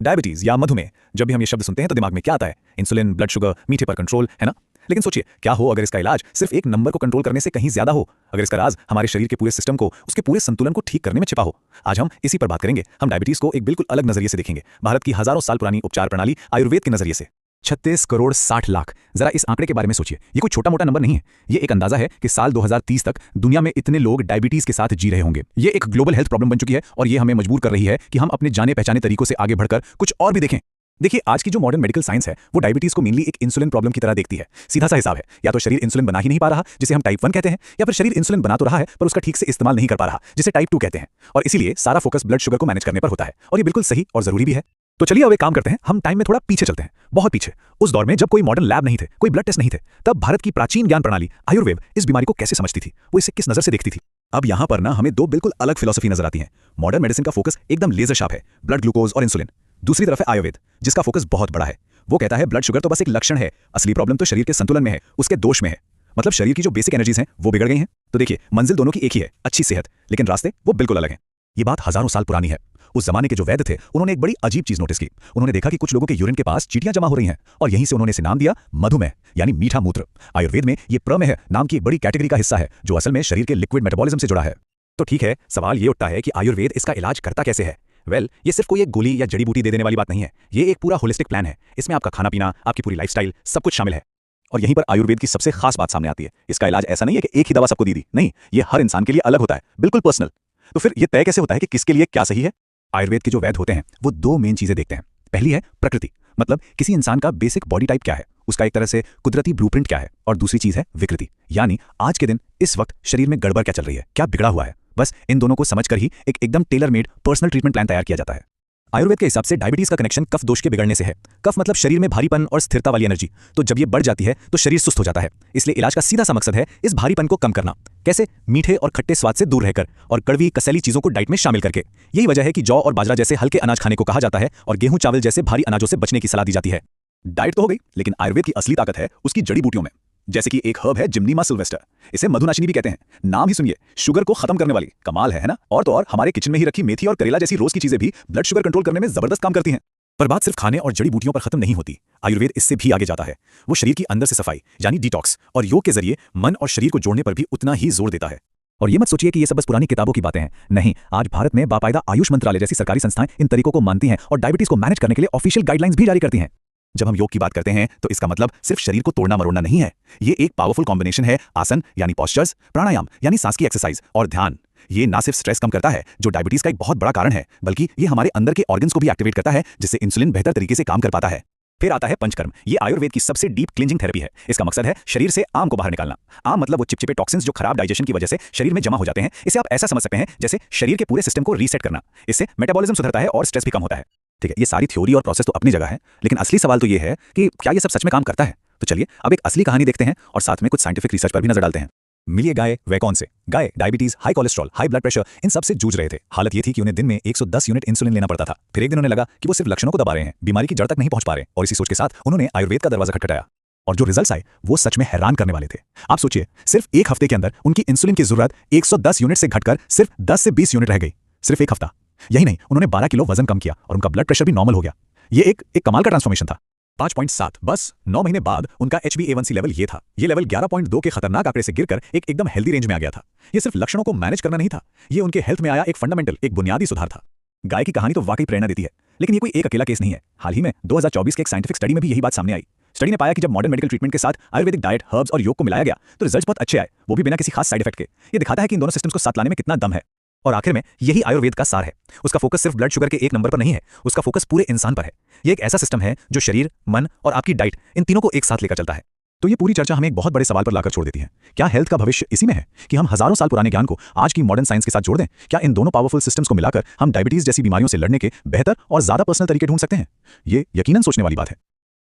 Diabetes या मधुमेह, जब भी हम ये शब्द सुनते हैं तो दिमाग में क्या आता है? इंसुलिन, ब्लड शुगर, मीठे पर कंट्रोल, है ना? लेकिन सोचिए, क्या हो अगर इसका इलाज सिर्फ एक नंबर को कंट्रोल करने से कहीं ज्यादा हो? अगर इसका राज हमारे शरीर के पूरे सिस्टम को, उसके पूरे संतुलन को ठीक करने में छिपा हो? आज हम इसी पर बात करेंगे। हम डायबिटीज को एक बिल्कुल अलग नजरिए से देखेंगे, भारत की हजारों साल पुरानी उपचार प्रणाली आयुर्वेद के नजरिए से। 36 करोड़ 60 लाख, जरा इस आंकड़े के बारे में सोचिए। ये कोई छोटा मोटा नंबर नहीं है। ये एक अंदाजा है कि साल 2030 तक दुनिया में इतने लोग डायबिटीज के साथ जी रहे होंगे। ये एक ग्लोबल हेल्थ प्रॉब्लम बन चुकी है और ये हमें मजबूर कर रही है कि हम अपने जाने पहचाने तरीकों से आगे बढ़कर कुछ और भी देखें। देखिए, आज की जो मॉडर्न मेडिकल साइंस है वो डायबिटीज को मेनली एक इंसुलिन प्रॉब्लम की तरह देखती है। सीधा सा हिसाब है, या तो शरीर इंसुलिन बना ही नहीं पा रहा, जिसे हम टाइप 1 कहते हैं, या फिर शरीर इंसुलिन बना तो रहा है पर उसका ठीक से इस्तेमाल नहीं कर पा रहा, जिसे टाइप 2 कहते हैं। और इसीलिए सारा फोकस ब्लड शुगर को मैनेज करने पर होता है, और ये बिल्कुल सही और जरूरी भी है। तो चलिए अब एक काम करते हैं, हम टाइम में थोड़ा पीछे चलते हैं, बहुत पीछे। उस दौर में जब कोई मॉडर्न लैब नहीं थे, कोई ब्लड टेस्ट नहीं थे, तब भारत की प्राचीन ज्ञान प्रणाली आयुर्वेद इस बीमारी को कैसे समझती थी, वो इसे किस नजर से देखती थी। अब यहां पर ना हमें दो बिल्कुल अलग फिलॉसफी नजर आती है। मॉडर्न मेडिसिन का फोकस एकदम लेजर शार्प है, ब्लड ग्लूकोज और इंसुलिन। दूसरी तरफ है आयुर्वेद, जिसका फोकस बहुत बड़ा है। वो कहता है ब्लड शुगर तो बस एक लक्षण है, असली प्रॉब्लम तो शरीर के संतुलन में है, उसके दोष में है। मतलब शरीर की जो बेसिक एनर्जीज हैं वो बिगड़ गई हैं। तो देखिए, मंजिल दोनों की एक ही है, अच्छी सेहत, लेकिन रास्ते वो बिल्कुल अलग हैं। ये बात हजारों साल पुरानी है। उस जमाने के जो वैद्य थे उन्होंने एक बड़ी अजीब चीज नोटिस की। उन्होंने देखा कि कुछ लोगों के यूरिन के पास चींटियां जमा हो रही हैं, और यहीं से उन्होंने इसे नाम दिया मधुमेह, यानी मीठा मूत्र। आयुर्वेद में ये प्रमेह नाम की एक बड़ी कैटेगरी का हिस्सा है, जो असल में शरीर के लिक्विड मेटाबॉलिज्म से जुड़ा है। तो ठीक है, सवाल ये उठता है कि आयुर्वेद इसका इलाज करता कैसे है। ये सिर्फ कोई एक गोली या जड़ी बूटी दे देने वाली बात नहीं है। ये एक पूरा होलिस्टिक प्लान है। इसमें आपका खाना पीना, आपकी पूरी लाइफस्टाइल, सब कुछ शामिल है। और यहीं पर आयुर्वेद की सबसे खास बात सामने आती है। इसका इलाज ऐसा नहीं है कि एक ही दवा सबको दी नहीं, ये हर इंसान के लिए अलग होता है, बिल्कुल पर्सनल। तो फिर ये तय कैसे होता है कि किसके लिए क्या सही है? आयुर्वेद के जो वैद्य होते हैं वो दो मेन चीजें देखते हैं। पहली है प्रकृति, मतलब किसी इंसान का बेसिक बॉडी टाइप क्या है, उसका एक तरह से कुदरती ब्लूप्रिंट क्या है। और दूसरी चीज है विकृति, यानी आज के दिन इस वक्त शरीर में गड़बड़ क्या चल रही है, क्या बिगड़ा हुआ है। बस इन दोनों को समझकर ही एक एकदम tailor made personal treatment plan तैयार किया जाता है। आयुर्वेद के हिसाब से डायबिटीज का कनेक्शन कफ दोष के बिगड़ने से है। कफ मतलब शरीर में भारीपन और स्थिरता वाली एनर्जी। तो जब ये बढ़ जाती है तो शरीर सुस्त हो जाता है। इसलिए इलाज का सीधा सा मकसद है इस भारीपन को कम करना। कैसे? मीठे और खट्टे स्वाद से दूर रहकर और कड़वी कसैली चीजों को डाइट में शामिल करके। यही वजह है कि जौ और बाजरा जैसे हल्के अनाज खाने को कहा जाता है और गेहूं चावल जैसे भारी अनाजों से बचने की सलाह दी जाती है। डाइट तो हो गई, लेकिन आयुर्वेद की असली ताकत है उसकी जड़ी बूटियों में। जैसे कि एक हर्ब है जिम्नीमा सिल्वेस्टर, इसे मधुनाशिनी भी कहते हैं। नाम ही सुनिए, शुगर को खत्म करने वाली। कमाल है ना? और तो और हमारे किचन में ही रखी मेथी और करेला जैसी रोज की चीजें भी ब्लड शुगर कंट्रोल करने में जबरदस्त काम करती हैं। पर बात सिर्फ खाने और जड़ी बूटियों पर खत्म नहीं होती। आयुर्वेद इससे भी आगे जाता है। वो शरीर की अंदर से सफाई यानी डिटॉक्स और योग के जरिए मन और शरीर को जोड़ने पर भी उतना ही जोर देता है। और ये मत सोचिए कि ये सब बस पुरानी किताबों की बातें हैं। नहीं, आज भारत में बाकायदा आयुष मंत्रालय जैसी सरकारी संस्थाएं इन तरीकों को मानती हैं और डायबिटीज को मैनेज करने के लिए ऑफिशियल गाइडलाइंस भी जारी करती हैं। जब हम योग की बात करते हैं तो इसका मतलब सिर्फ शरीर को तोड़ना मरोड़ना नहीं है। ये एक पावरफुल कॉम्बिनेशन है आसन यानी पॉस्चर्स, प्राणायाम यानी सांस की एक्सरसाइज और ध्यान। ये ना सिर्फ स्ट्रेस कम करता है, जो डायबिटीज का एक बहुत बड़ा कारण है, बल्कि ये हमारे अंदर के ऑर्गन्स को भी एक्टिवेट करता है, जिससे इंसुलिन बेहतर तरीके से काम कर पाता है। फिर आता है पंचकर्म। ये आयुर्वेद की सबसे डीप क्लींजिंग थेरेपी है। इसका मकसद है शरीर से आम को बाहर निकालना। आम मतलब वो चिपचिपे टॉक्सिन्स जो खराब डाइजेशन की वजह से शरीर में जमा हो जाते हैं। इसे आप ऐसा समझ सकते हैं जैसे शरीर के पूरे सिस्टम को रीसेट करना। इससे मेटाबॉलिज्म सुधरता है और स्ट्रेस भी कम होता है। ठीक है, ये सारी थ्योरी और प्रोसेस तो अपनी जगह है, लेकिन असली सवाल तो ये है कि क्या ये सब सच में काम करता है? तो चलिए अब एक असली कहानी देखते हैं और साथ में कुछ साइंटिफिक रिसर्च पर भी नजर डालते हैं। मिलिए गाय, वे कौन से? गाय diabetes, high cholesterol, high blood pressure, इन सब से जूझ रहे थे। हालत ये थी कि उन्हें दिन में 110 यूनिट इंसुलिन लेना पड़ता था। फिर एक दिन उन्हें लगा कि वो सिर्फ लक्षणों को दबा रहे हैं, बीमारी की जड़ तक नहीं पहुंच पा रहे। और इसी सोच के साथ उन्होंने आयुर्वेद का दरवाजा खटखटाया और जो रिजल्ट्स आए वो सच में हैरान करने वाले थे। आप सोचिए, सिर्फ एक हफ्ते के अंदर उनकी इंसुलिन की जरूरत 110 यूनिट से घटकर सिर्फ 10 से 20 यूनिट रह गई। सिर्फ एक हफ्ता। यही नहीं, उन्होंने 12 किलो वजन कम किया और उनका ब्लड प्रेशर भी नॉर्मल हो गया। ये एक कमाल का ट्रांसफॉर्मेशन था। 5.7, बस 9 महीने बाद उनका HbA1c लेवल ये था। ये लेवल 11.2 के खतरनाक आंकड़े से गिरकर एक एकदम हेल्दी रेंज में आ गया था। ये सिर्फ लक्षणों को मैनेज करना नहीं था, ये उनके हेल्थ में आया एक फंडामेंटल, एक बुनियादी सुधार था। गाय की कहानी तो वाकई प्रेरणा देती है, लेकिन ये कोई एक अकेला केस नहीं है। हाल ही में 2024 के एक साइंटिफिक स्टडी में भी यही बात सामने आई। स्टडी ने पाया कि जब मॉडर्न मेडिकल ट्रीटमेंट के साथ आयुर्वेदिक डाइट, हर्ब्स और योग को मिलाया गया तो रिजल्ट्स बहुत अच्छे आए, वो भी बिना किसी खास साइड इफेक्ट के। ये दिखाता है कि इन दोनों सिस्टम्स को साथ लाने में कितना दम है। और आखिर में यही आयुर्वेद का सार है। उसका फोकस सिर्फ ब्लड शुगर के एक नंबर पर नहीं है, उसका फोकस पूरे इंसान पर है। ये एक ऐसा सिस्टम है जो शरीर, मन और आपकी डाइट, इन तीनों को एक साथ लेकर चलता है। तो ये पूरी चर्चा हमें एक बहुत बड़े सवाल पर लाकर छोड़ देती है। क्या हेल्थ का भविष्य इसी में है कि हम हजारों साल पुराने ज्ञान को आज की मॉडर्न साइंस के साथ जोड़ दें? क्या इन दोनों पावरफुल सिस्टम्स को मिलाकर हम डायबिटीज जैसी बीमारियों से लड़ने के बेहतर और ज्यादा पर्सनल तरीके ढूंढ सकते हैं? ये यकीनन सोचने वाली बात है।